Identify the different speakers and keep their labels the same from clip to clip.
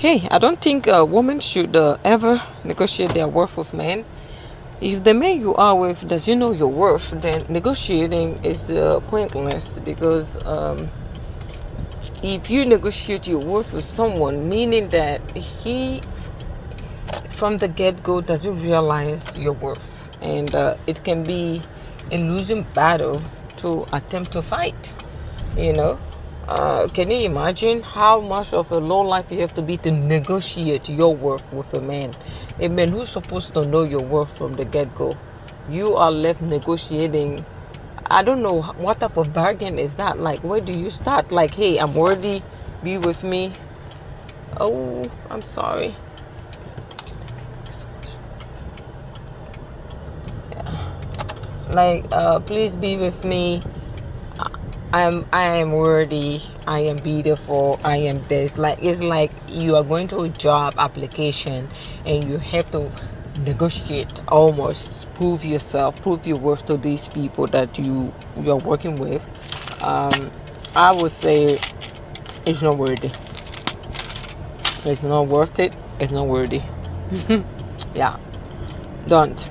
Speaker 1: Hey, I don't think a woman should ever negotiate their worth with men. If the man you are with doesn't know your worth, then negotiating is pointless, because if you negotiate your worth with someone, meaning that he from the get-go doesn't realize your worth, and it can be a losing battle to attempt to fight. Can you imagine how much of a low life you have to be to negotiate your worth with a man? A man who's supposed to know your worth from the get-go. You are left negotiating. I don't know what type of bargain is that. Like, where do you start? Like, hey, I'm worthy, be with me. Oh, I'm sorry. Like, please be with me. I am worthy, I am beautiful, I am this. Like, it's like you are going to a job application and you have to negotiate, almost prove yourself, prove your worth to these people that you're working with. I would say it's not worthy. It's not worth it. It's not worthy. Yeah, don't.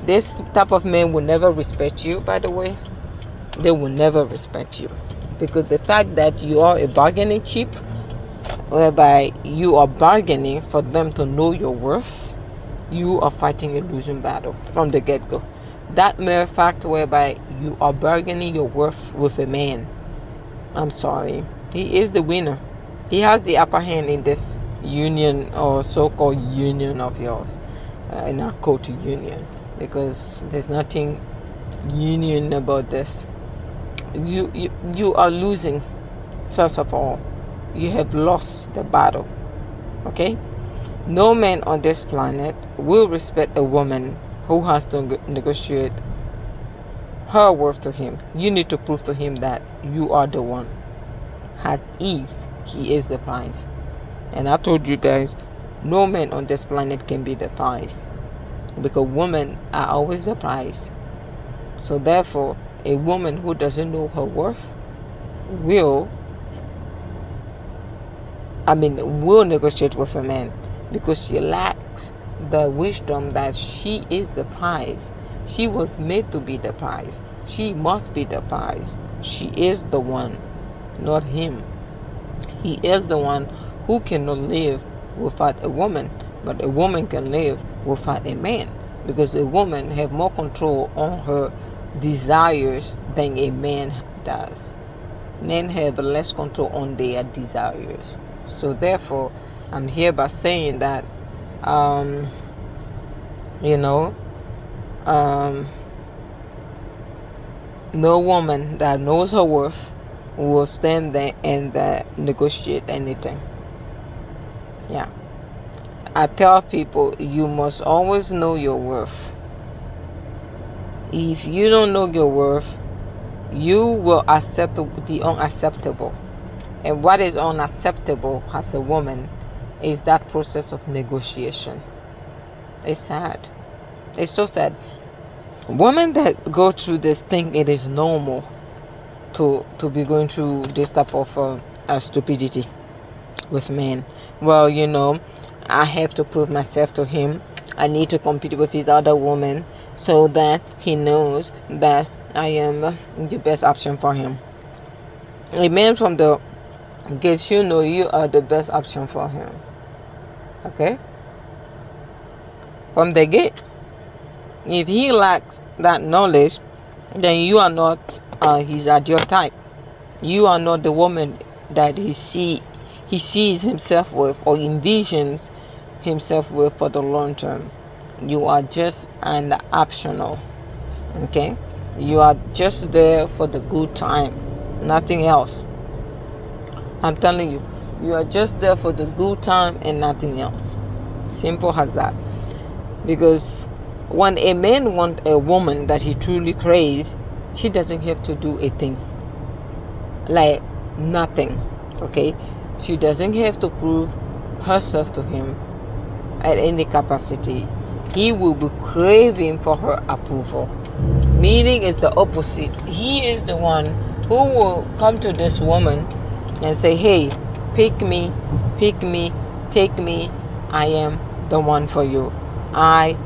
Speaker 1: This type of men will never respect you, by the way. They will never respect you, because the fact that you are a bargaining chip, whereby you are bargaining for them to know your worth, you are fighting a losing battle from the get-go. That mere fact whereby you are bargaining your worth with a man, I'm sorry, he is the winner. He has the upper hand in this union, or so-called union of yours, in our quote union, because there's nothing union about this. You are losing. First of all, you have lost the battle. Okay? No man on this planet will respect a woman who has to negotiate her worth to him. You need to prove to him that you are the one. As if he is the prize. And I told you guys, no man on this planet can be the prize, because women are always the prize. So therefore, a woman who doesn't know her worth will negotiate with a man, because she lacks the wisdom that she is the prize. She was made to be the prize. She must be the prize. She is the one, not him. He is the one who cannot live without a woman, but a woman can live without a man, because a woman have more control on her desires than a man does. Men have less control on their desires. So therefore, I'm here by saying that no woman that knows her worth will stand there and negotiate anything. Yeah, I tell people, you must always know your worth. If you don't know your worth, you will accept the unacceptable. And what is unacceptable as a woman is that process of negotiation. It's sad. It's so sad. Women that go through this think it is normal to be going through this type of stupidity with men. Well, I have to prove myself to him. I need to compete with his other woman so that he knows that I am the best option for him. A man from the gate, you are the best option for him. Okay? From the gate. If he lacks that knowledge, then you are not his ideal type. You are not the woman that he sees himself with, or envisions himself with for the long term. You are just an optional. Okay? You are just there for the good time, nothing else. I'm telling you, you are just there for the good time and nothing else. Simple as that. Because when a man wants a woman that he truly craves, she doesn't have to do a thing. Like, nothing. Okay? She doesn't have to prove herself to him at any capacity. He will be craving for her approval. Meaning is the opposite. He is the one who will come to this woman and say, hey, pick me, Take me. I am the one for you. I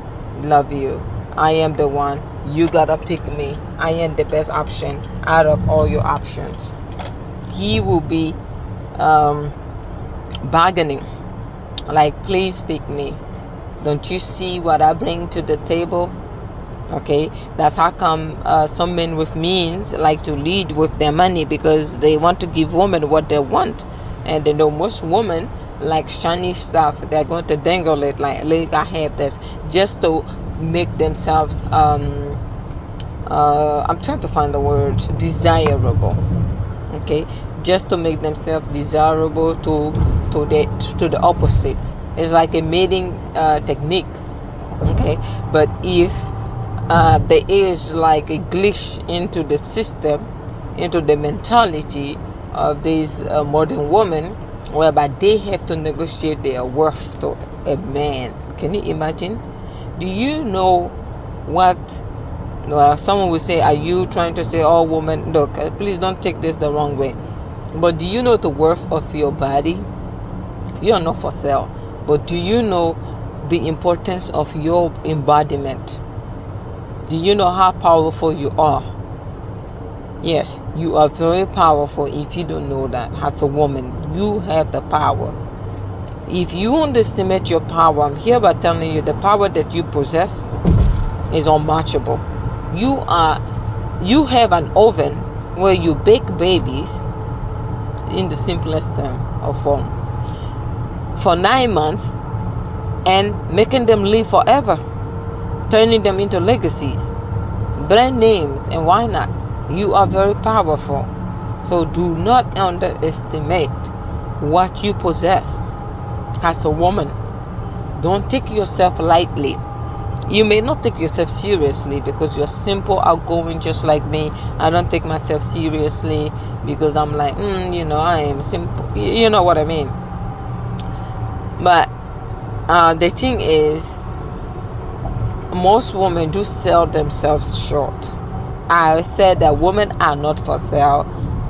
Speaker 1: love you. I am the one. You gotta pick me. I am the best option out of all your options. He will be bargaining, like, please pick me. Don't you see what I bring to the table? Okay, that's how come some men with means like to lead with their money, because they want to give women what they want. And they know most women like shiny stuff. They're going to dangle it like I have this, just to make themselves I'm trying to find the word, desirable. Okay, just to make themselves desirable to the opposite. It's like a mating technique. Okay, but if there is like a glitch into the system, into the mentality of these modern women, whereby they have to negotiate their worth to a man. Can you imagine? Do you know what? Well, someone will say, are you trying to say all women? Look, please don't take this the wrong way. But do you know the worth of your body? You are not for sale. But do you know the importance of your embodiment? Do you know how powerful you are? Yes, you are very powerful. If you don't know that, as a woman, you have the power. If you underestimate your power, I'm hereby telling you the power that you possess is unmatchable. You have an oven where you bake babies, in the simplest term or form, for 9 months, and making them live forever, turning them into legacies, brand names, and why not? You are very powerful. So do not underestimate what you possess as a woman. Don't take yourself lightly. You may not take yourself seriously because you're simple, outgoing, just like me. I don't take myself seriously because I'm like, I am simple. You know what I mean? But the thing is, most women do sell themselves short. I said that women are not for sale,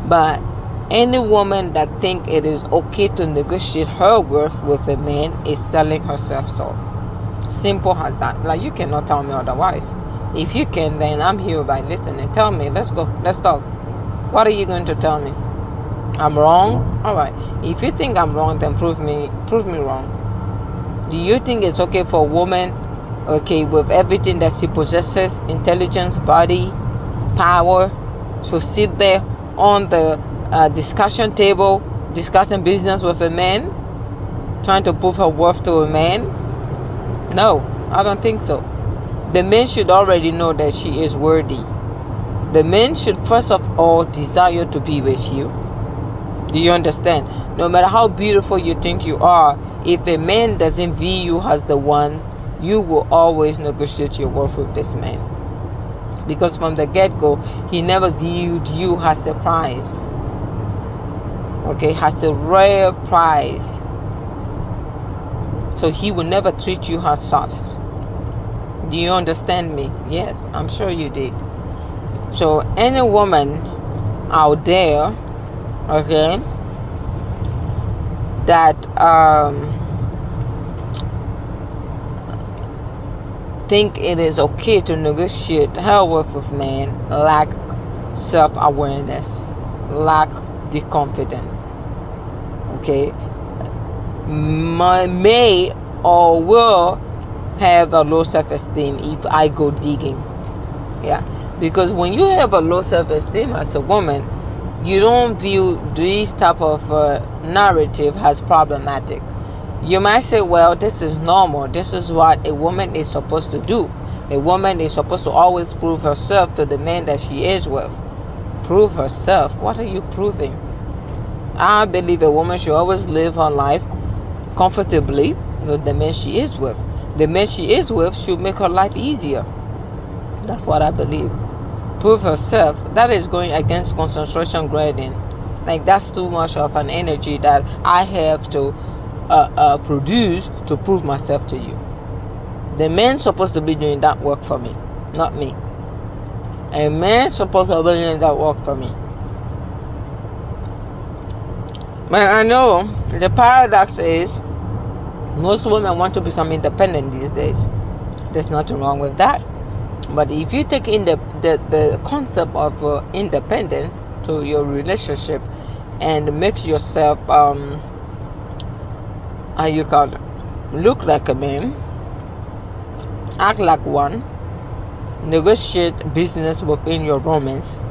Speaker 1: but any woman that think it is okay to negotiate her worth with a man is selling herself short. Simple as that. Like, you cannot tell me otherwise. If you can, then I'm here by listening. Tell me. Let's go. Let's talk. What are you going to tell me? I'm wrong? All right. If you think I'm wrong, then prove me wrong. Do you think it's okay for a woman, okay, with everything that she possesses, intelligence, body, power, to sit there on the discussion table discussing business with a man, trying to prove her worth to a man? No, I don't think so. The man should already know that she is worthy. The man should first of all desire to be with you. Do you understand? No matter how beautiful you think you are, if a man doesn't view you as the one, you will always negotiate your worth with this man. Because from the get-go, he never viewed you as a prize. Okay, as a rare prize. So he will never treat you as such. Do you understand me? Yes, I'm sure you did. So any woman out there, okay, that think it is okay to negotiate her worth with men, lack self-awareness, lack the confidence, okay, may or will have a low self-esteem if I go digging. Yeah, because when you have a low self-esteem as a woman, you don't view this type of narrative as problematic. You might say, well, this is normal. This is what a woman is supposed to do. A woman is supposed to always prove herself to the man that she is with. Prove herself. What are you proving? I believe a woman should always live her life comfortably with the man she is with. The man she is with should make her life easier. That's what I believe. Prove herself. That is going against concentration grading. Like, that's too much of an energy that I have to produce to prove myself to you. The man's supposed to be doing that work for me, not me. A man's supposed to be doing that work for me. But I know the paradox is Most women want to become independent these days. There's nothing wrong with that. But if you take in the concept of independence to your relationship and make yourself how you call it, look like a man, act like one, negotiate business within your romance,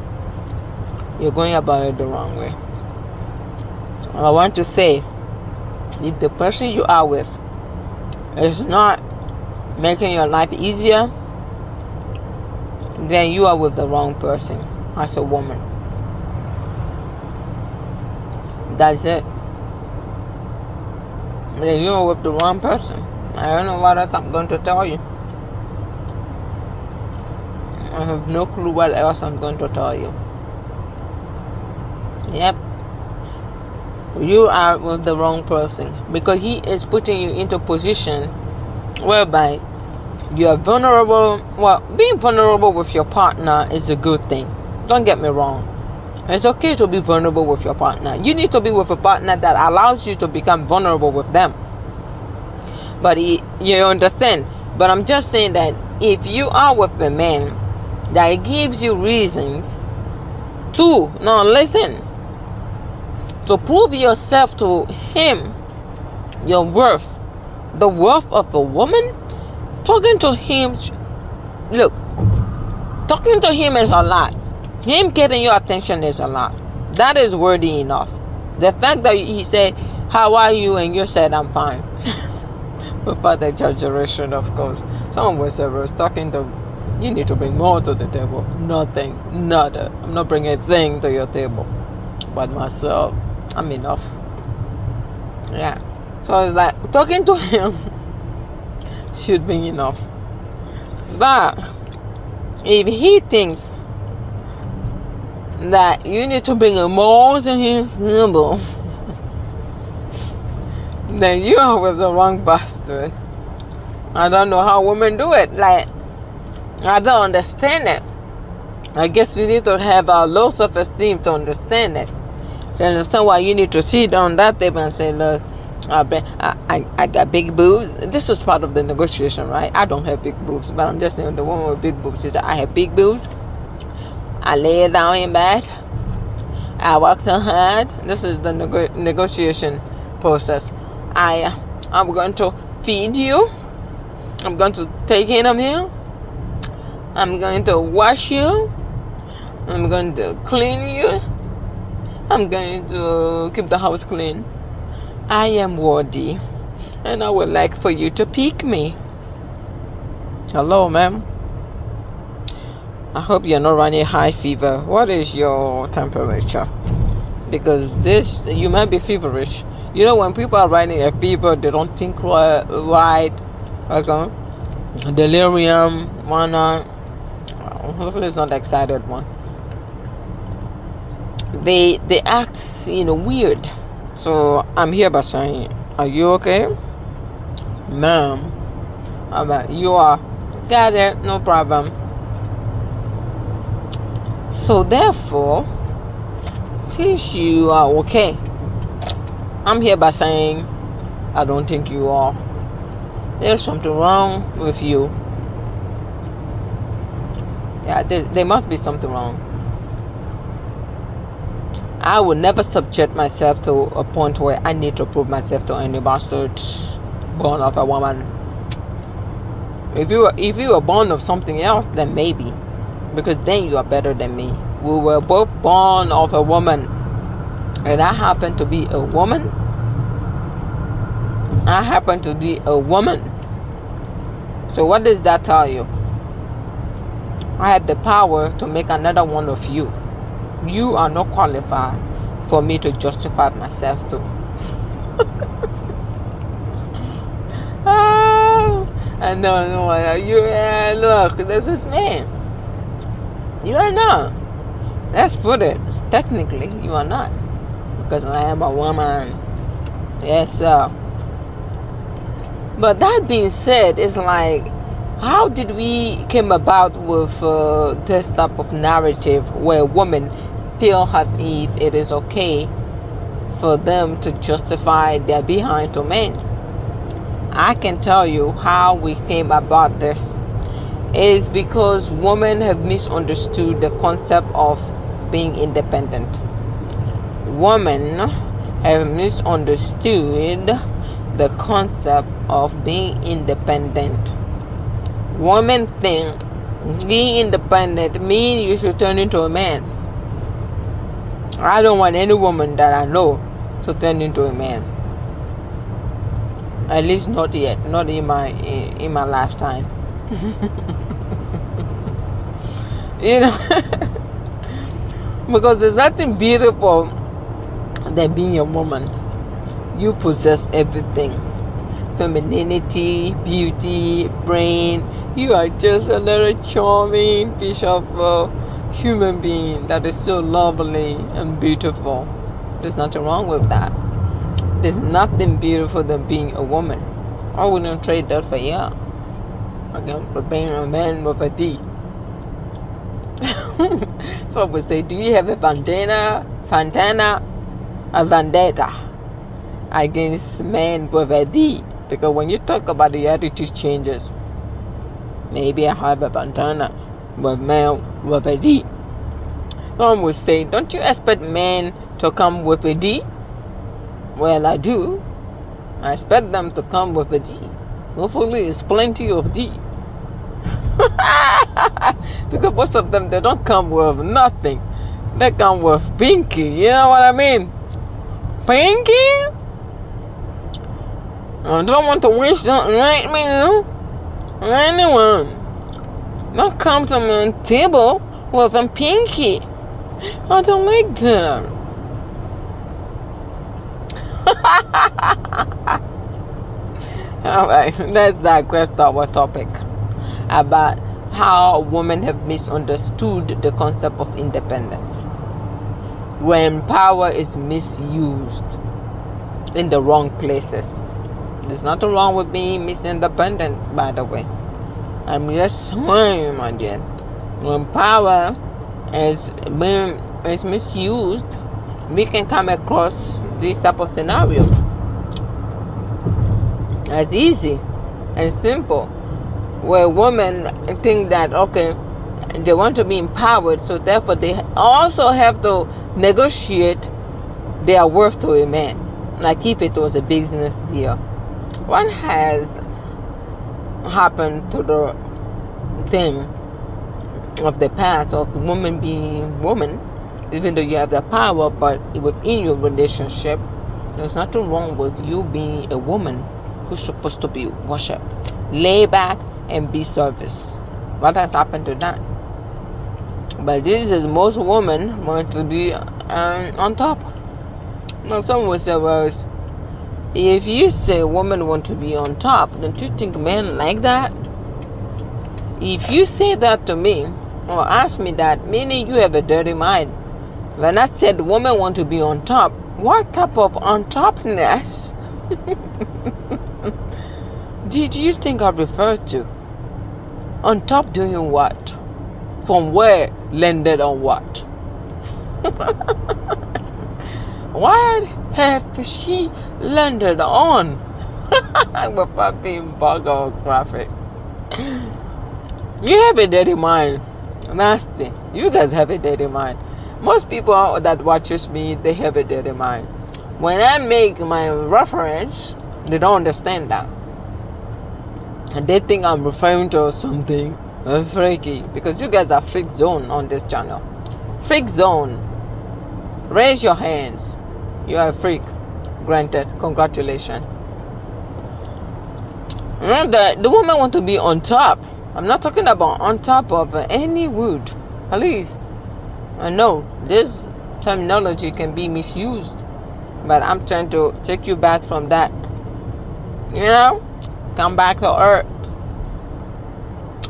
Speaker 1: you're going about it the wrong way. I want to say, if the person you are with is not making your life easier, then you are with the wrong person as a woman. That's it. Then you are with the wrong person. I don't know what else I'm going to tell you. I have no clue what else I'm going to tell you. Yep. You are with the wrong person, because he is putting you into a position whereby you are vulnerable. Well, being vulnerable with your partner is a good thing. Don't get me wrong. It's okay to be vulnerable with your partner. You need to be with a partner that allows you to become vulnerable with them. But you understand. But I'm just saying that if you are with a man that gives you reasons to, now listen, to prove yourself to him, your worth, the worth of a woman, talking to him, look, talking to him is a lot. Him getting your attention is a lot. That is worthy enough. The fact that he said, how are you? And you said, I'm fine. Without exaggeration, of course. Someone was talking to, you need to bring more to the table. Nothing. Nada. I'm not bringing a thing to your table. But myself, I'm enough. Yeah. So it's like, talking to him should be enough. But if he thinks that you need to bring more to his table, then you are with the wrong bastard. I don't know how women do it. Like, I don't understand it. I guess we need to have our low self-esteem to understand it. To understand why you need to sit on that table and say, look, I got big boobs. This is part of the negotiation, right? I don't have big boobs, but I'm just saying the woman with big boobs is that I have big boobs. I lay down in bed. I work so hard. This is the negotiation process. I'm going to feed you. I'm going to take care of you. I'm going to wash you. I'm going to clean you. I'm going to keep the house clean. I am worthy, and I would like for you to pick me. Hello, ma'am. I hope you're not running high fever. What is your temperature? Because you might be feverish. You know, when people are running a fever, they don't think right. Okay. Delirium, hopefully it's not the excited one. They act, weird. So I'm here by saying, are you okay? Ma'am. You are. Got it, no problem. So therefore, since you are okay, I'm here by saying, I don't think you are. There's something wrong with you. Yeah, there must be something wrong. I will never subject myself to a point where I need to prove myself to any bastard born of a woman. If you were born of something else, then maybe, because then you are better than me. We were both born of a woman, and I happen to be a woman. I happen to be a woman. So what does that tell you? I have the power to make another one of you. You are not qualified for me to justify myself to. And no, look, this is me. You are not. Let's put it. Technically, you are not, because I am a woman. Yes, sir. But that being said, it's like, how did we came about with this type of narrative where women feel as if it is okay for them to justify their behind to men? I can tell you how we came about this. Is because women have misunderstood the concept of being independent. Women have misunderstood the concept of being independent. Women think being independent means you should turn into a man. I don't want any woman that I know to turn into a man. At least not yet. Not in my lifetime. You know, because there's nothing beautiful than being a woman. You possess everything: femininity, beauty, brain. You are just another charming piece of human being that is so lovely and beautiful. There's nothing wrong with that. There's nothing beautiful than being a woman. I wouldn't trade that for you. Again, for being a man with a D. So I would say, do you have a vendetta against men with a D? Because when you talk about the attitude changes, maybe I have a vendetta with men with a D. Some would say, don't you expect men to come with a D? Well, I do. I expect them to come with a D. Hopefully, it's plenty of D. Because most of them, they don't come with nothing. They come with pinky. You know what I mean? Pinky? I don't want to wish something right me. Anyone. Don't come to my table with a pinky. I don't like that. Alright, let's digress to our topic about how women have misunderstood the concept of independence when power is misused in the wrong places. There's nothing wrong with being independent, by the way. I'm just saying, my dear, when power is misused, we can come across this type of scenario. It's easy and simple, where women think that, okay, they want to be empowered, so therefore they also have to negotiate their worth to a man, like if it was a business deal. What has happened to the thing of the past of women being women, even though you have the power, but within your relationship, there's nothing wrong with you being a woman who's supposed to be worshipped, lay back and be service. What has happened to that? But this is most women want to be on top. Now some will say, well, if you say women want to be on top, don't you think men like that? If you say that to me or ask me that, meaning you have a dirty mind. When I said women want to be on top, what type of on topness did you think I referred to? On top doing what? From where? Landed on what? What have she landed on? Without being graphic. You have a dirty mind. Nasty. You guys have a dirty mind. Most people that watches me, they have a dirty mind. When I make my reference, they don't understand that. And they think I'm referring to something freaky. Because you guys are freak zone on this channel. Freak zone. Raise your hands. You are a freak. Granted. Congratulations. The woman want to be on top. I'm not talking about on top of any wood. Please. I know this terminology can be misused, but I'm trying to take you back from that. You know, come back to earth.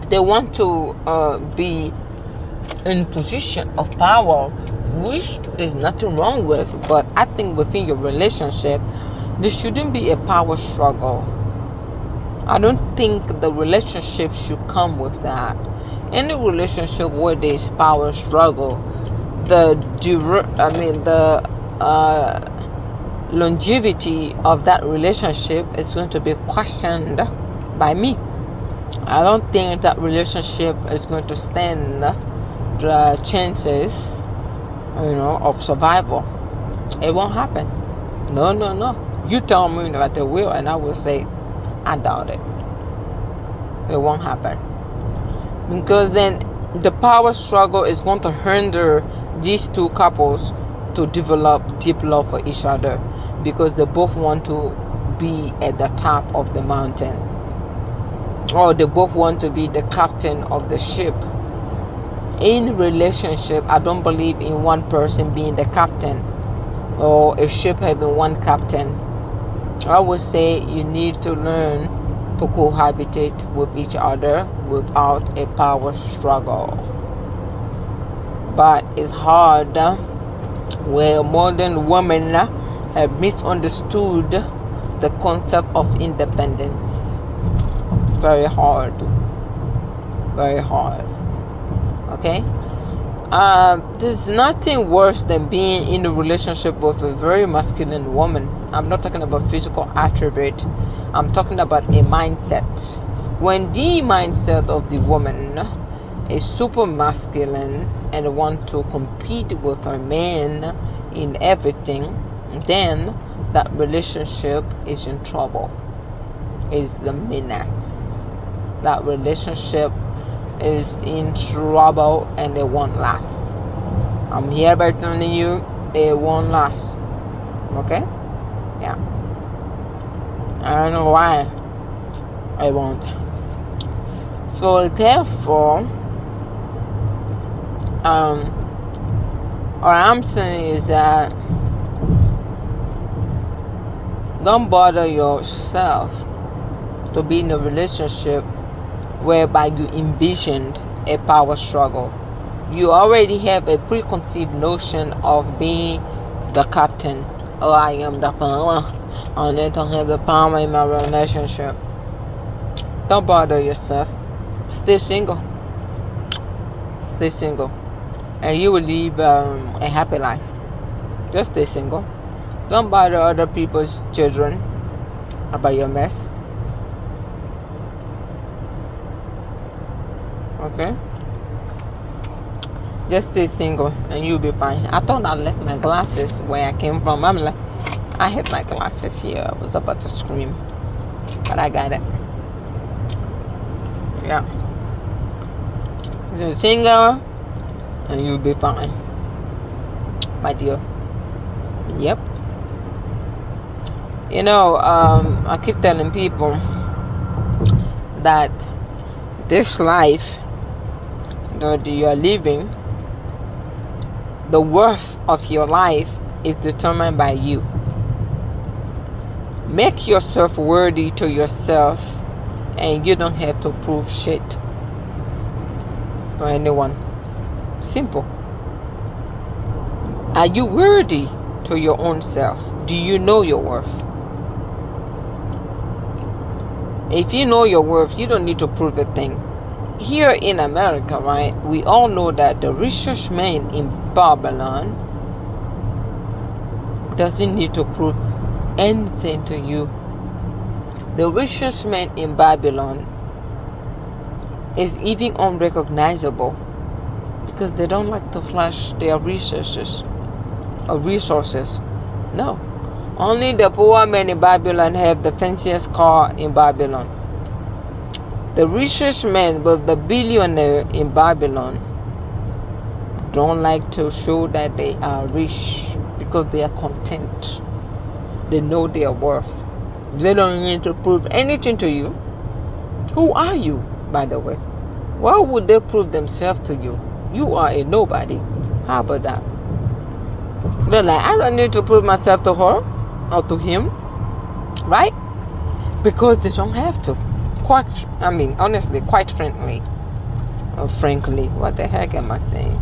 Speaker 1: They want to be in position of power, which there's nothing wrong with. But I think within your relationship, there shouldn't be a power struggle. I don't think the relationship should come with that. Any relationship where there's power longevity of that relationship is going to be questioned by me. I don't think that relationship is going to stand the chances, of survival. It won't happen. No. You tell me that it will, and I will say, I doubt it. It won't happen. Because then the power struggle is going to hinder these two couples to develop deep love for each other, because they both want to be at the top of the mountain, or they both want to be the captain of the ship. In relationship, I don't believe in one person being the captain or a ship having one captain. I would say you need to learn to cohabitate with each other without a power struggle. But it's hard where modern women have misunderstood the concept of independence. Very hard. Okay? There's nothing worse than being in a relationship with a very masculine woman. I'm not talking about physical attribute. I'm talking about a mindset. When the mindset of the woman is super masculine and want to compete with her man in everything, then that relationship is in trouble. Is a menace. That relationship is in trouble, and it won't last. I'm hereby telling you, it won't last. Okay? Yeah. I don't know why it won't. So therefore, what I'm saying is that don't bother yourself to be in a relationship whereby you envisioned a power struggle. You already have a preconceived notion of being the captain. Oh, I am the power. I need to have the power in my relationship. Don't bother yourself. Stay single. And you will live a happy life. Just stay single. Don't bother other people's children about your mess. Okay? Just stay single and you'll be fine. I thought I left my glasses where I came from. I'm like, I have my glasses here. I was about to scream, but I got it. Yeah. You're single and you'll be fine, my dear. Yep. I keep telling people that this life that you are living, the worth of your life is determined by you. Make yourself worthy to yourself, and you don't have to prove shit to anyone. Simple. Are you worthy to your own self? Do you know your worth? If you know your worth, you don't need to prove a thing. Here in America, right, we all know that the richest man in Babylon doesn't need to prove anything to you. The richest man in Babylon is even unrecognizable because they don't like to flash their resources. No. Only the poor men in Babylon have the fanciest car in Babylon. The richest men, but the billionaire in Babylon, don't like to show that they are rich because they are content. They know their worth. They don't need to prove anything to you. Who are you, by the way? Why would they prove themselves to you? You are a nobody. How about that? They're like, I don't need to prove myself to her or to him, right? Because they don't have to. Honestly, quite frankly, what the heck am I saying?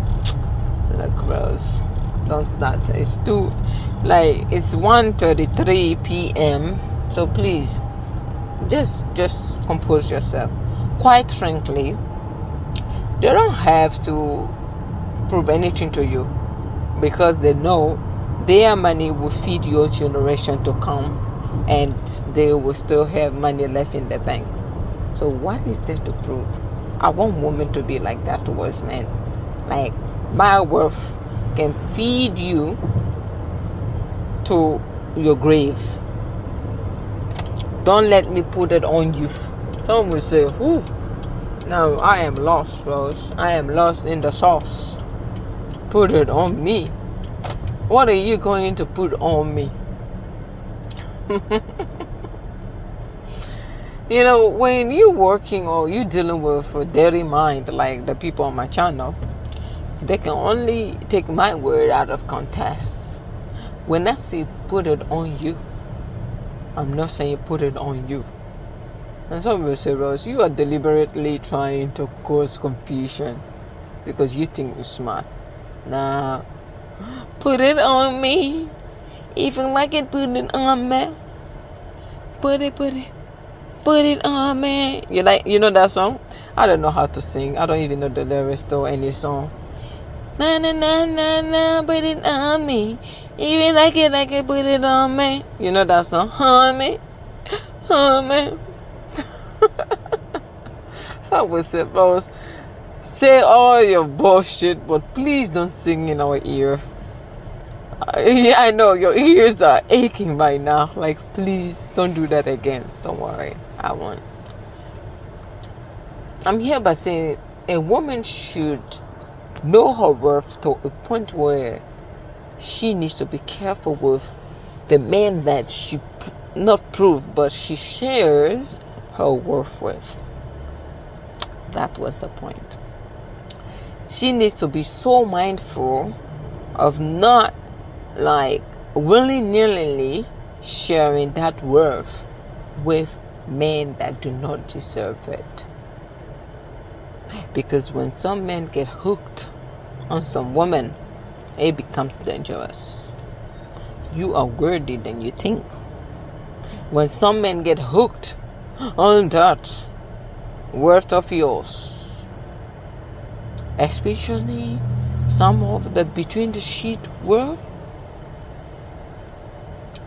Speaker 1: Look, gross. Don't start. It's 1:33 p.m. So please, just compose yourself. Quite frankly, they don't have to prove anything to you because they know their money will feed your generation to come, and they will still have money left in the bank. So what is there to prove? I want women to be like that towards men. Like, my worth can feed you to your grave. Don't let me put it on you. Some will say, "Whoo, now I am lost, Rose. I am lost in the sauce. Put it on me." What are you going to put on me? You know, when you're working or you're dealing with a dirty mind, like the people on my channel, they can only take my word out of context. When I say put it on you, I'm not saying put it on you. And some will say, "Rose, you are deliberately trying to cause confusion because you think you're smart." Nah, put it on me. If you like it, put it on me. Put it on me. You know that song? I don't know how to sing. I don't even know the lyrics to any song. Na na na na na, put it on me. If you like it, put it on me. You know that song? Honey. So I would say, Rose, say all your bullshit, but please don't sing in our ear. Yeah, I know your ears are aching right now. Like, please don't do that again. Don't worry, I won't. I'm here by saying a woman should know her worth to a point where she needs to be careful with the man that she not prove, but she shares her worth with. That was the point. She needs to be so mindful of not like willy-nilly sharing that worth with men that do not deserve it. Because when some men get hooked on some woman, it becomes dangerous. You are worthy than you think. When some men get hooked on that worth of yours, especially some of the between the sheet worth,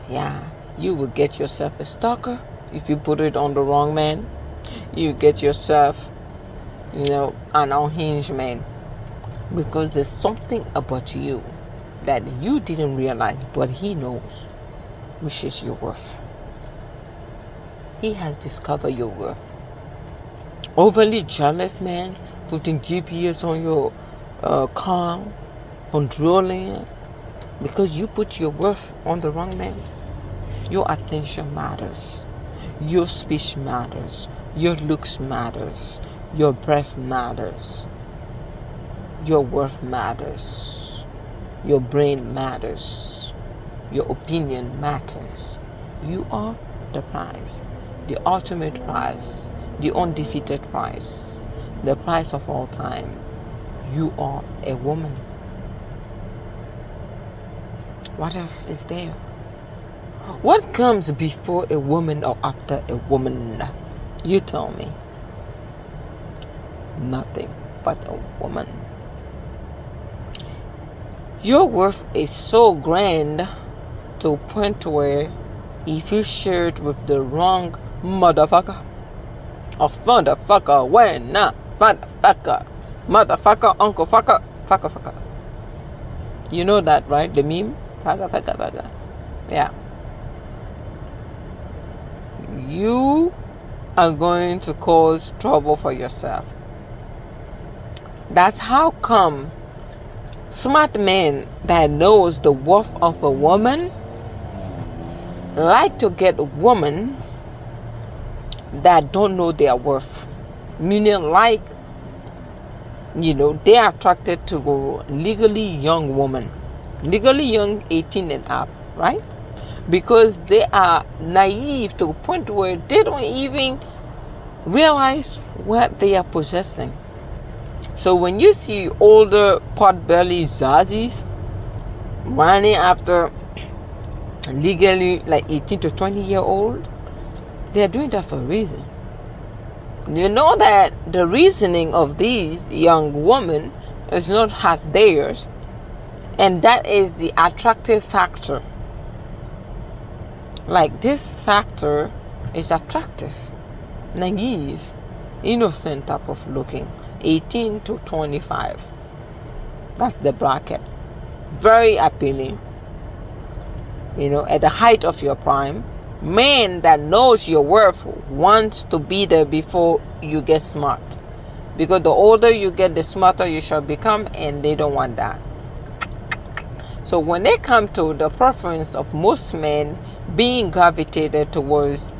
Speaker 1: yeah, you will get yourself a stalker if you put it on the wrong man. You get yourself, an unhinged man, because there's something about you that you didn't realize, but he knows, which is your worth. He has discovered your worth. Overly jealous man, putting GPS on your car, controlling, because you put your worth on the wrong man. Your attention matters. Your speech matters. Your looks matters. Your breath matters. Your worth matters. Your brain matters. Your opinion matters. You are the prize, the ultimate prize, the undefeated prize, the prize of all time. You are a woman. What else is there? What comes before a woman or after a woman? You tell me. Nothing but a woman. Your worth is so grand to a point where if you share it with the wrong motherfucker, or motherfucker, when not motherfucker, uncle fucker. You know that, right? The meme? Fucker. Yeah. You are going to cause trouble for yourself. That's how come smart men that knows the worth of a woman like to get a woman that don't know their worth. Meaning, like, they are attracted to legally young women. Legally young, 18 and up, right? Because they are naive to a point where they don't even realize what they are possessing. So when you see older pot-bellied zazzies running after legally like 18 to 20-year-old, they are doing that for a reason. You know that the reasoning of these young women is not as theirs, And that is the attractive factor. Like, this factor is attractive, naive, innocent type of looking. 18 to 25. That's the bracket. Very appealing. At the height of your prime. Man that knows your worth wants to be there before you get smart. Because the older you get, the smarter you shall become, and they don't want that. So when they come to the preference of most men being gravitated towards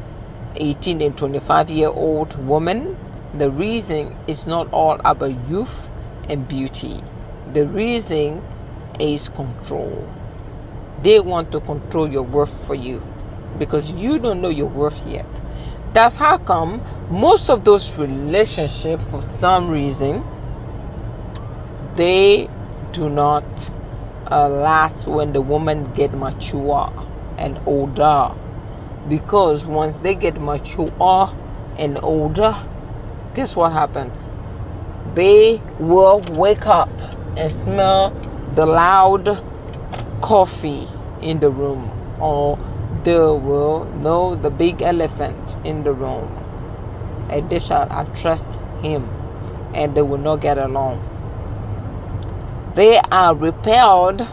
Speaker 1: 18 and 25-year-old women, the reason is not all about youth and beauty. The reason is control. They want to control your worth for you because you don't know your worth yet. That's how come most of those relationships, for some reason, they do not last when the woman get mature and older. Because once they get mature and older, guess what happens? They will wake up and smell the loud coffee in the room, or they will know the big elephant in the room, and they shall address him, and they will not get along. They are repelled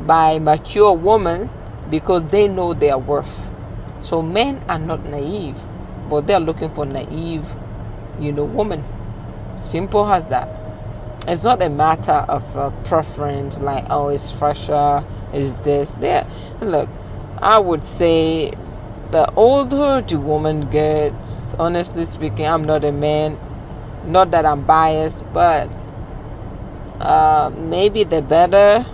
Speaker 1: by mature women because they know their worth. So men are not naive, but they are looking for naive, women. Simple as that. It's not a matter of preference, like, oh, it's fresher, is this, there. Look, I would say the older the woman gets, honestly speaking, I'm not a man, not that I'm biased, but maybe the better,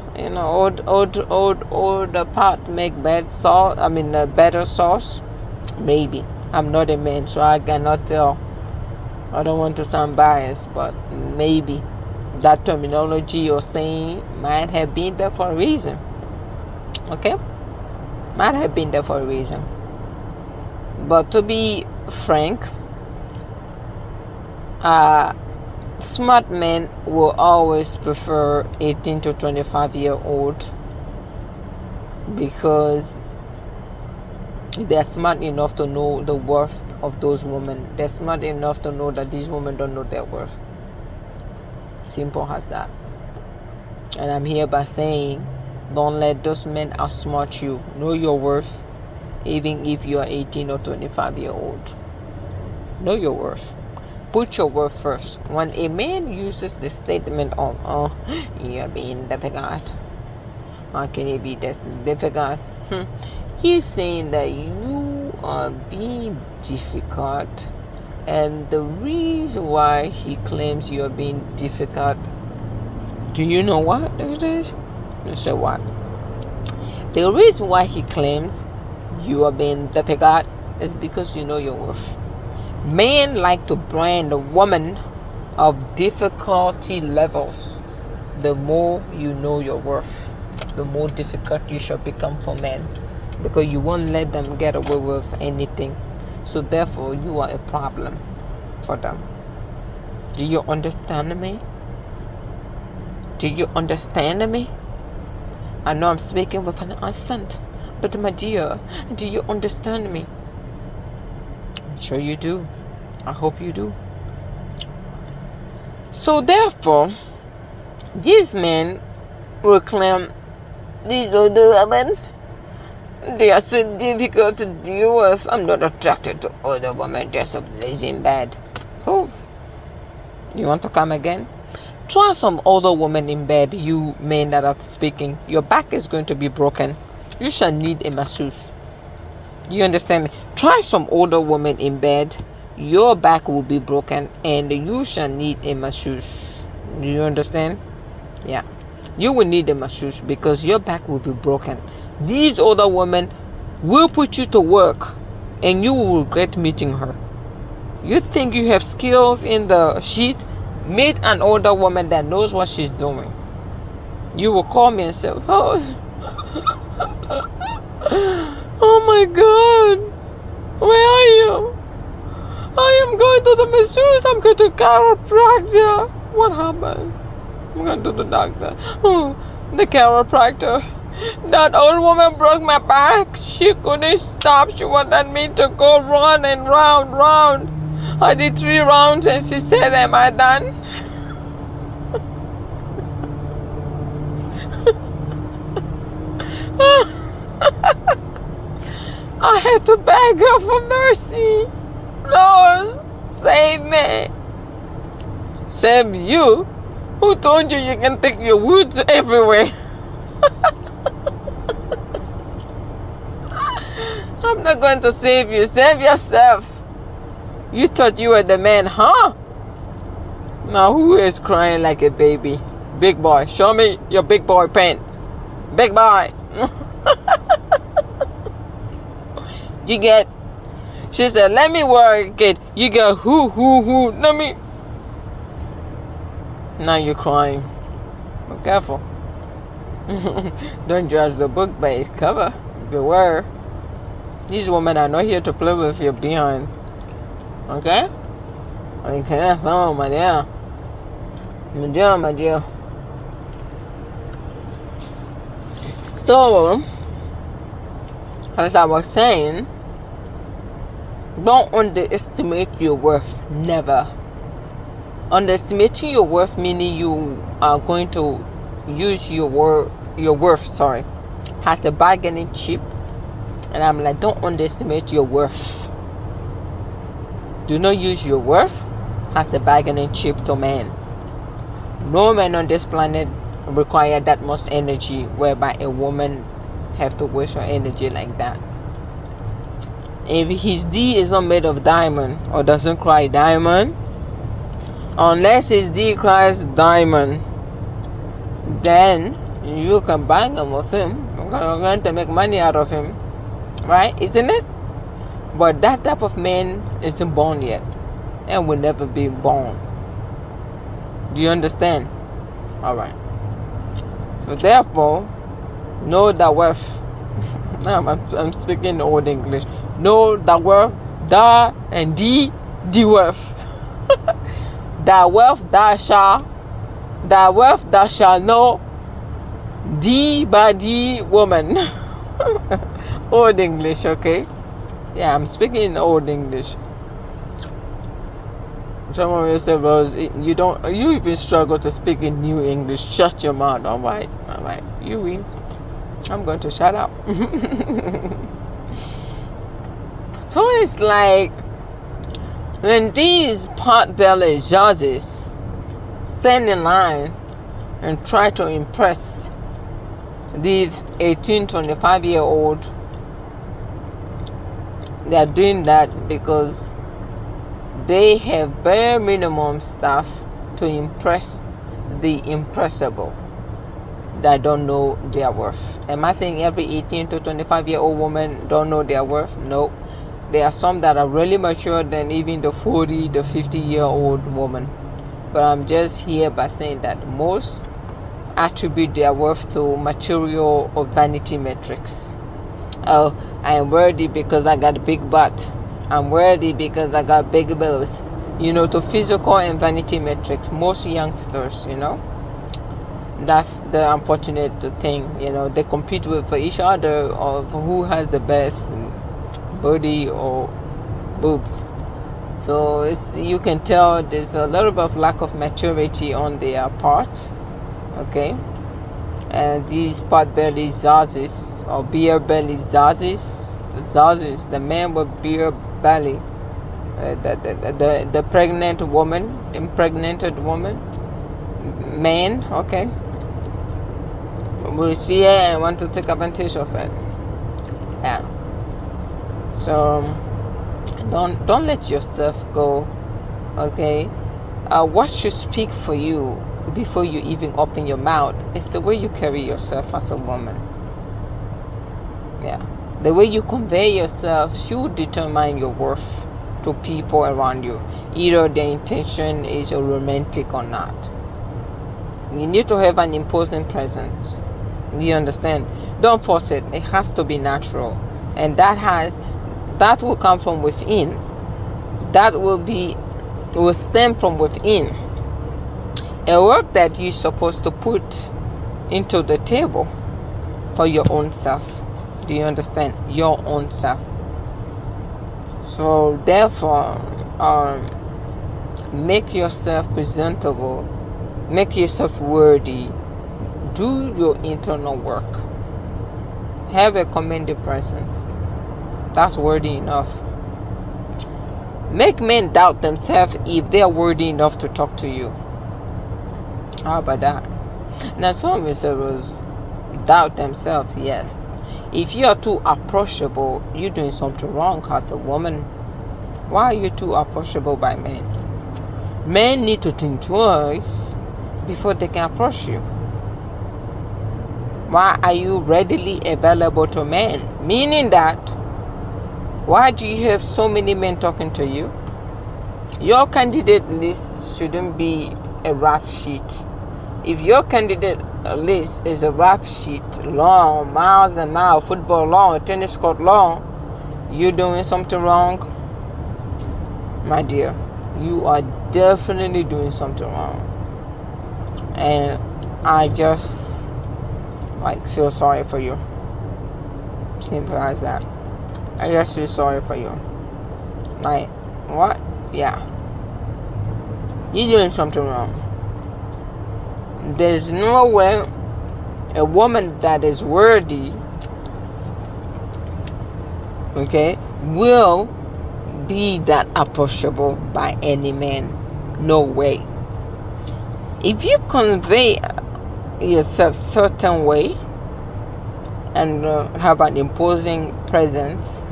Speaker 1: older part make better sauce. Maybe. I'm not a man, so I cannot tell. I don't want to sound biased, but maybe that terminology you're saying might have been there for a reason. Okay? Might have been there for a reason. But to be frank, smart men will always prefer 18 to 25-year-old because they're smart enough to know the worth of those women. They're smart enough to know that these women don't know their worth. Simple as that. And I'm here by saying, don't let those men outsmart you. Know your worth, even if you are 18 or 25-year-old. Know your worth. Put your worth first. When a man uses the statement of, oh, you're being difficult, how can you be this difficult? He's saying that you are being difficult, and the reason why he claims you are being difficult, do you know what it is? So what? The reason why he claims you are being difficult is because you know your worth. Men like to brand a woman of difficulty levels. The more you know your worth, the more difficult you shall become for men, because you won't let them get away with anything. So therefore, you are a problem for them. Do you understand me? Do you understand me? I know I'm speaking with an accent, but my dear, do you understand me? I'm sure you do. I hope you do. So therefore, these men will claim these older women, they are so difficult to deal with. I'm not attracted to older women. They're so lazy in bed. Oh, you want to come again? Try some older woman in bed, you men that are speaking. Your back is going to be broken. You shall need a masseuse. You understand me? Try some older woman in bed. Your back will be broken and you shall need a masseuse. Do you understand? Yeah. You will need a masseuse because your back will be broken. These older women will put you to work and you will regret meeting her. You think you have skills in the sheet? Meet an older woman that knows what she's doing. You will call me and say, oh my God, where are you? I am going to the masseuse. I'm going to chiropractor. What happened? I'm going to the doctor. Oh, The chiropractor. That old woman broke my back. She couldn't stop. She wanted me to go round and round. I did 3 rounds and she said, am I done? I had to beg her for mercy. Lord, save me. Save you? Who told you can take your woods everywhere? I'm not going to save you. Save yourself. You thought you were the man, huh? Now who is crying like a baby? Big boy. Show me your big boy pants. Big boy. You get. She said, let me work it. You get who. Let me. Now you're crying. Be careful. Don't judge the book by its cover. Beware. These women are not here to play with your behind. Okay? Okay, oh my dear. My dear. So, as I was saying, don't underestimate your worth. Never. Underestimating your worth meaning you are going to use your worth, as a bargaining chip. And I'm like, don't underestimate your worth. Do not use your worth as a bargaining chip to men. No man on this planet require that much energy whereby a woman have to waste her energy like that. If his D is not made of diamond or doesn't cry diamond, unless his D cries diamond, then you can bang him with him. You're going to make money out of him, right? Isn't it? But that type of man isn't born yet and will never be born. Do you understand? All right. So therefore, know the worth. I'm speaking old English. Know the worth, the and the worth. The wealth that shall know the body woman. Old English, okay? Yeah, I'm speaking old English. Some of you say, Rose, you even struggle to speak in new English. Shut your mouth. All right. You win. I'm going to shut up. So it's like when these pot-bellied judges stand in line and try to impress these 18, 25-year-old, they're doing that because they have bare minimum stuff to impress the impressible that don't know their worth. Am I saying every 18 to 25-year-old woman don't know their worth? No. There are some that are really mature than even the 40, the 50-year-old woman. But I'm just here by saying that most attribute their worth to material or vanity metrics. Oh, I am worthy because I got a big butt. I'm worthy because I got big boobs. To physical and vanity metrics. Most youngsters, that's the unfortunate thing. They compete for each other of who has the best body or boobs. So you can tell there's a little bit of lack of maturity on their part. Okay. And these pot-belly zazis or beer-belly zazis, the man with beer belly, the pregnant woman, impregnated woman, man, okay, will see her and want to take advantage of it. Yeah. So don't let yourself go. Okay. What should speak for you before you even open your mouth is the way you carry yourself as a woman. Yeah. The way you convey yourself should determine your worth to people around you, either their intention is romantic or not. You need to have an imposing presence. Do you understand? Don't force it. It has to be natural, and that will come from within. That will stem from within. A work that you're supposed to put into the table for your own self. Do you understand? Your own self. So therefore, make yourself presentable, make yourself worthy, do your internal work, have a commending presence. That's worthy enough. Make men doubt themselves if they are worthy enough to talk to you. How about that? Now some individuals doubt themselves. Yes, if you are too approachable, you're doing something wrong as a woman. Why are you too approachable by men? Men need to think twice before they can approach you. Why are you readily available to men? Meaning that, why do you have so many men talking to you? Your candidate list shouldn't be a rap sheet. If your candidate list is a rap sheet, long, miles and miles, football long, tennis court long, you're doing something wrong, my dear. You are definitely doing something wrong. And I just feel sorry for you. Simple as that. I just feel sorry for you. Like, what? Yeah. You're doing something wrong. There's no way a woman that is worthy, will be that approachable by any man. No way. If you convey yourself certain way and have an imposing presence,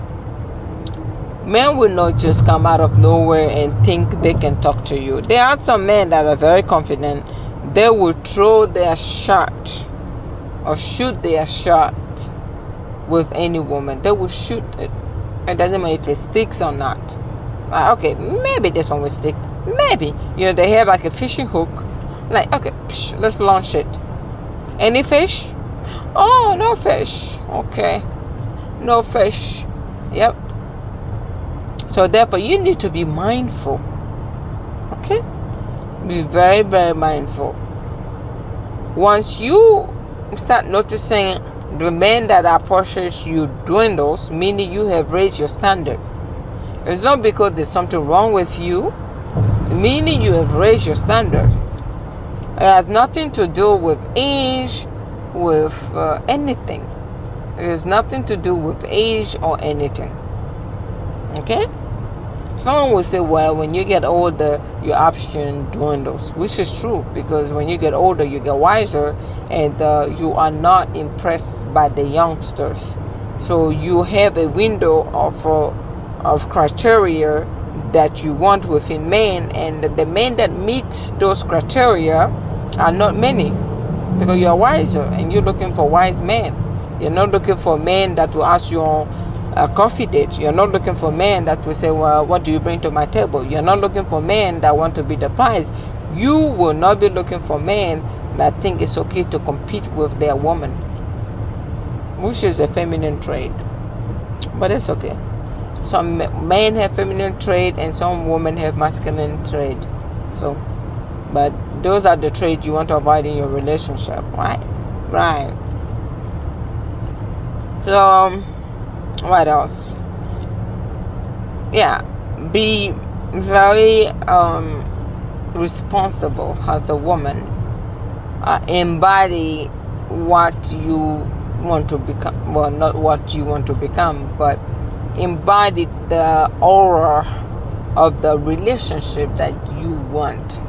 Speaker 1: men will not just come out of nowhere and think they can talk to you. There are some men that are very confident. They will throw their shot or shoot their shot with any woman. They will shoot it. It doesn't matter if it sticks or not. Okay, maybe this one will stick. Maybe. They have like a fishing hook. Like, okay, let's launch it. Any fish? Oh, no fish. Okay. No fish. Yep. So therefore, you need to be mindful. Okay? Be very, very mindful. Once you start noticing the men that approaches you doing those, meaning you have raised your standard. It's not because there's something wrong with you, meaning you have raised your standard. It has nothing to do with age, with anything. It has nothing to do with age or anything. Okay? Someone will say, well, when you get older, your option doing those, which is true, because when you get older, you get wiser, and you are not impressed by the youngsters. So you have a window of criteria that you want within men, and the men that meet those criteria are not many, because you are wiser and you're looking for wise men. You're not looking for men that will ask you on a coffee date. You're not looking for men that will say, well, what do you bring to my table? You're not looking for men that want to be the prize. You will not be looking for men that think it's okay to compete with their woman, which is a feminine trait. But it's okay. Some men have feminine trait and some women have masculine trait. So, but those are the traits you want to avoid in your relationship, right? Right. So, what else? Yeah, be very responsible as a woman. Embody what you want to become. Well, not what you want to become, but embody the aura of the relationship that you want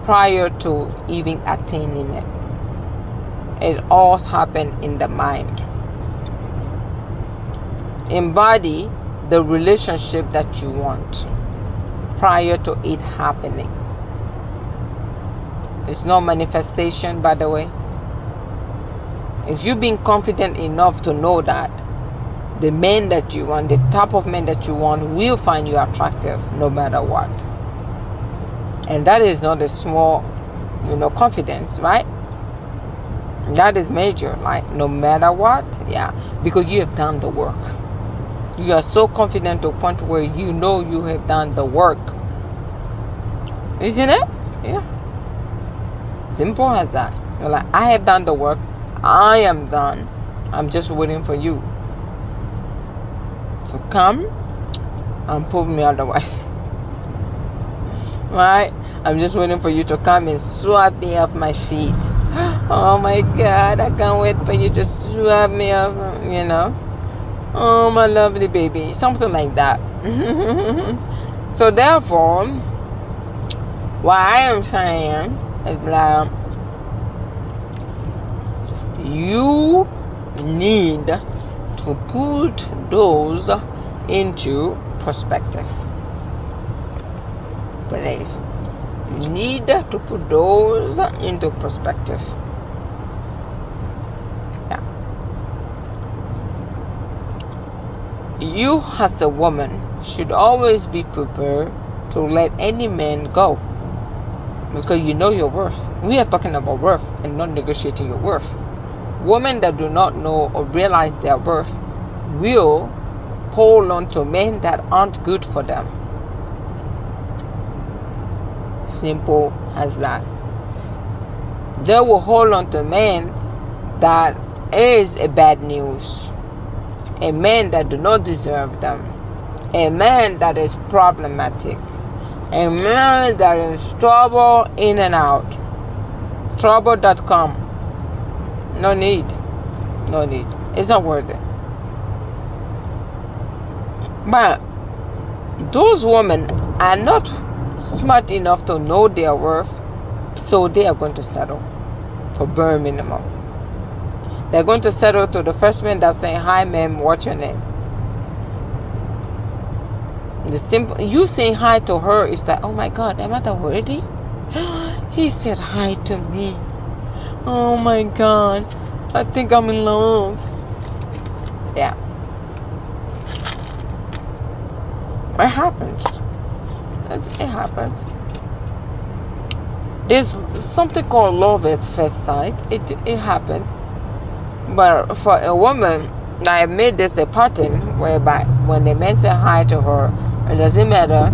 Speaker 1: prior to even attaining it. It all happens in the mind. Embody the relationship that you want prior to it happening. It's no manifestation, by the way. It's you being confident enough to know that the men that you want, the type of men that you want, will find you attractive no matter what. And that is not a small, confidence, right? That is major, like no matter what, yeah, because you have done the work. You are so confident to a point where you know you have done the work. Isn't it? Yeah. Simple as that. You're like, I have done the work. I am done. I'm just waiting for you to come and prove me otherwise. Right? I'm just waiting for you to come and swap me off my feet. Oh my God, I can't wait for you to swap me off, Oh, my lovely baby. Something like that. So therefore, what I am saying is that you need to put those into perspective. Please. You need to put those into perspective. Yeah. You as a woman should always be prepared to let any man go, because you know your worth. We are talking about worth and not negotiating your worth. Women that do not know or realize their worth will hold on to men that aren't good for them. Simple as that. They will hold on to a man that is a bad news, a man that do not deserve them, a man that is problematic, a man that is trouble in and out, trouble.com. No need. It's not worth it. But those women are not smart enough to know their worth, so they are going to settle for bare minimum. They're going to settle to the first man that's saying, hi ma'am, what's your name? You saying hi to her is like, oh my God, am I that worthy? He said hi to me. Oh my God, I think I'm in love. Yeah. It happens. It happens. There's something called love at first sight. It happens. But for a woman, I made this a pattern whereby when a man say hi to her, it doesn't matter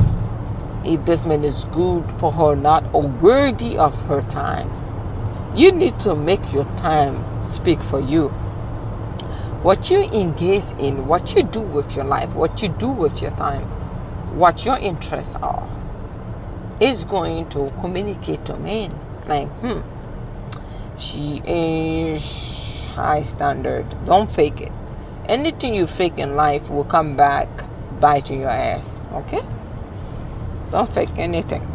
Speaker 1: if this man is good for her or not, or worthy of her time. You need to make your time speak for you. What you engage in, what you do with your life, what you do with your time, what your interests are, is going to communicate to men. Like, she is high standard. Don't fake it. Anything you fake in life will come back bite your ass. Okay? Don't fake anything.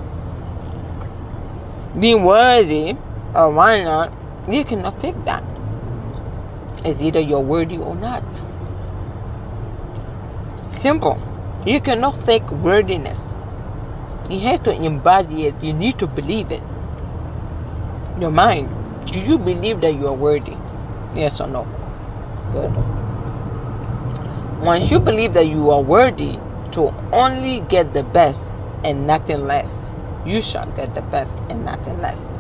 Speaker 1: Being worthy, or why not? You cannot fake that. It's either you're worthy or not. Simple. You cannot fake worthiness. You have to embody it. You need to believe it. Your mind. Do you believe that you are worthy? Yes or no? Good. Once you believe that you are worthy to only get the best and nothing less, you shall get the best and nothing less.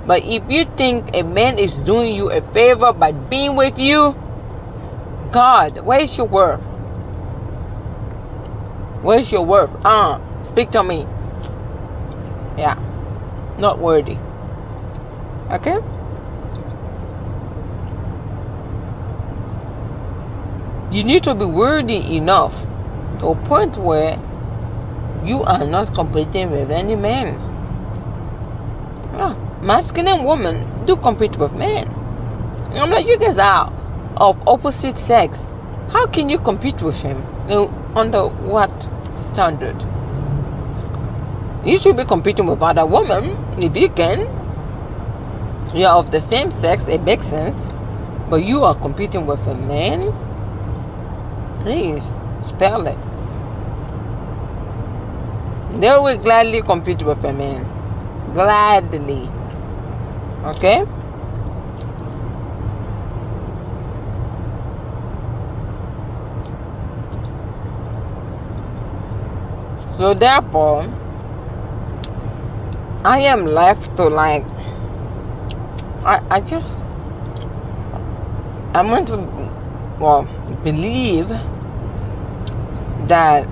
Speaker 1: But if you think a man is doing you a favor by being with you, God, where's your worth? Where's your worth? Speak to me. Yeah. Not worthy. Okay? You need to be worthy enough to a point where you are not competing with any man. Masculine women do compete with men. I'm like, you guys are of opposite sex. How can you compete with him? Under what standard? You should be competing with other women. If you can, you are of the same sex, it makes sense. But you are competing with a man? Please, spell it. They will gladly compete with a man. Gladly. Okay? So therefore, I am left to like, I'm going to, believe that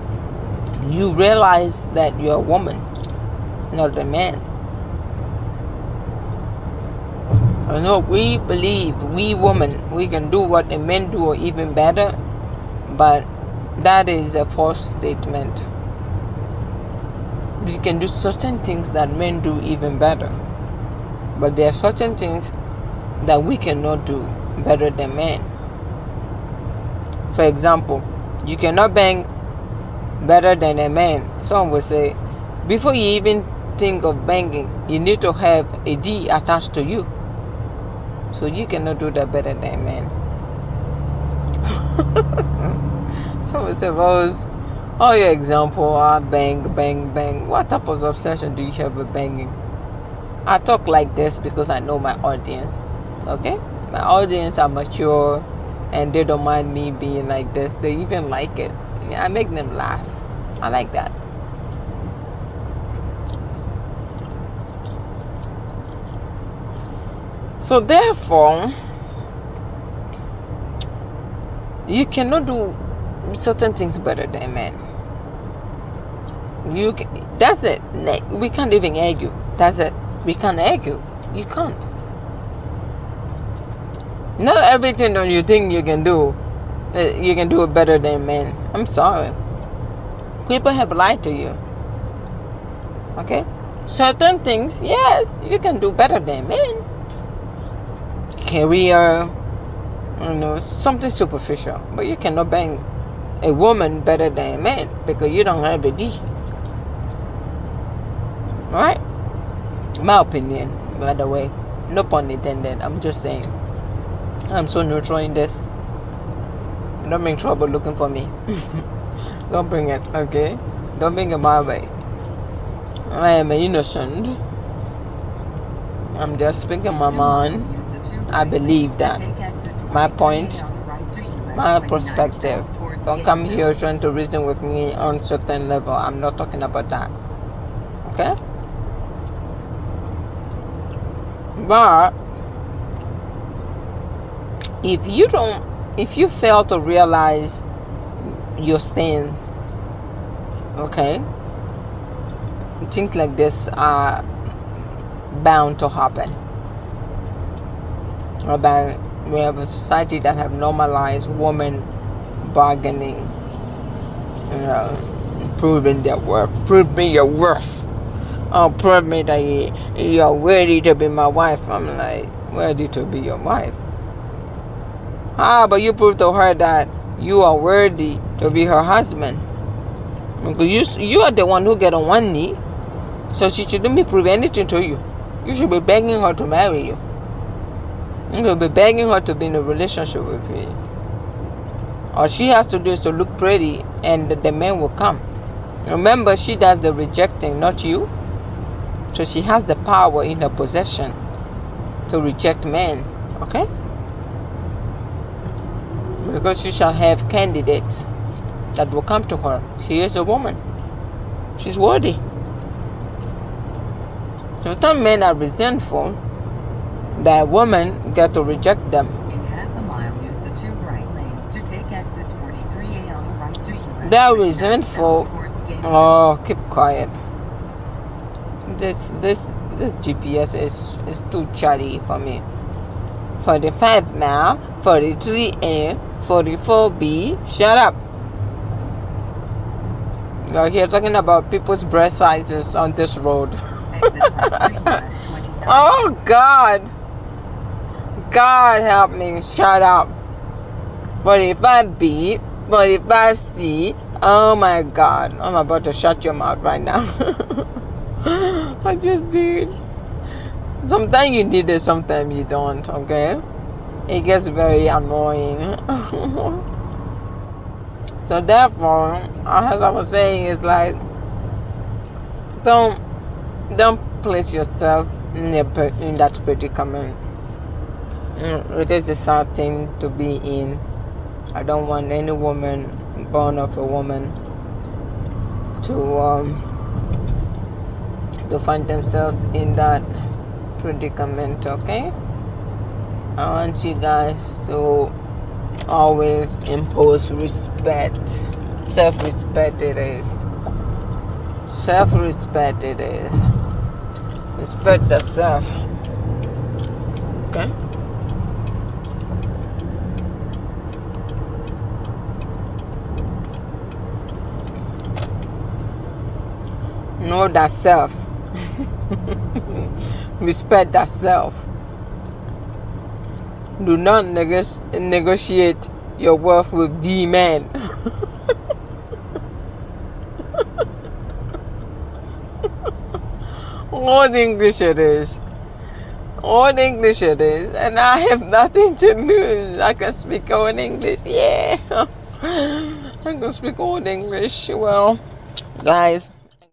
Speaker 1: you realize that you're a woman, not a man. I know we believe, we women, we can do what the men do or even better, but that is a false statement. We can do certain things that men do even better, but there are certain things that we cannot do better than men. For example, you cannot bang better than a man. Some will say, before you even think of banging, you need to have a D attached to you. So you cannot do that better than a man. Some will say, Rose, all your example are bang, bang, bang. What type of obsession do you have with banging? I talk like this because I know my audience, okay? My audience are mature and they don't mind me being like this. They even like it. I make them laugh. I like that. So therefore, you cannot do certain things better than men. That's it. We can't even argue. That's it. We can't argue. You can't. Not everything that you think you can do it better than men. I'm sorry. People have lied to you. Okay? Certain things, yes, you can do better than men. Career, something superficial. But you cannot bang a woman better than a man because you don't have a D. Alright? My opinion, by the way. No pun intended. I'm just saying. I'm so neutral in this. Don't make trouble looking for me. Don't bring it, okay? Don't bring it my way. I am innocent. I'm just speaking my mind. I believe that. My point, my perspective. Don't come here trying to reason with me on certain level. I'm not talking about that. Okay? But if you fail to realize your sins, okay, things like this are bound to happen. We have a society that have normalized women bargaining, proving their worth. Prove me your worth. Oh, prove me that you are worthy to be my wife. I'm like, worthy to be your wife? But you prove to her that you are worthy to be her husband. Because you are the one who get on one knee, so she shouldn't be proving anything to you. You should be begging her to marry you. You should be begging her to be in a relationship with you. All she has to do is to look pretty, and the man will come. Remember, she does the rejecting, not you. So she has the power in her possession to reject men. Okay? Because she shall have candidates that will come to her. She is a woman. She's worthy. So some men are resentful that women get to reject them.
Speaker 2: In half a mile, use the two right lanes to take exit 43A on the right to US.
Speaker 1: They're resentful. Oh, keep quiet. This GPS is too chatty for me. 45 mile, 43A, 44B. Shut up. You're here talking about people's breast sizes on this road. Oh God. God help me. Shut up. 45B, 45C. Oh my God. I'm about to shut your mouth right now. I just did. Sometimes you need it, sometimes you don't, okay? It gets very annoying. So therefore, as I was saying, it's like, don't place yourself in that predicament. It is a sad thing to be in. I don't want any woman born of a woman to find themselves in that predicament. Okay, I want you guys to always impose respect. Self-respect it is. Self-respect it is. Respect yourself. Okay. Know thyself. Respect thyself. Do not negotiate your worth with D men. Old English it is. Old English it is. And I have nothing to lose. I can speak Old English. Yeah. I can speak Old English. Well, guys.